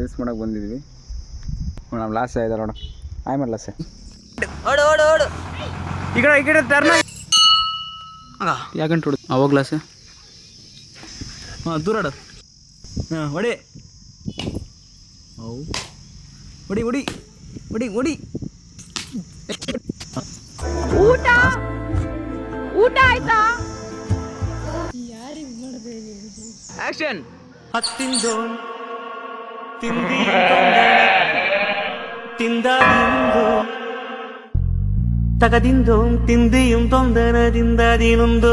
Reels ಮಾಡಕ್ಕೆ ಬಂದಿದ್ವಿ. ನಮ್ಮ ಲಾಸೆ ಇದೆ ನೋಡು. ಆಮೇಲೆ ಲಾಸೆ ಓಡು ಓಡು ಓಡು ಈ ಕಡೆ ಟರ್ನ್ ಯಾಕಂತ ಹೊಡು ಅವಾಗ ಲಾಸೆ. ಹಾಂ ದೂರಾಡು. ಹಾಂ ಹೊಡಿ ಹೊಡಿ ಹೊಡಿ ಹೊಡಿ ಹೊಡಿ. ಊಟ ಊಟ ಆಯ್ತಾ? ಆಕ್ಷನ್. ಹತ್ತಿಂದೋನ್ ತಿಂದಾದಿಂದು ತಗದಿಂದೋನ್ ತಿಂದಿಯುಂ ತೊಂದನದಿಂದ ದಿನೊಂದು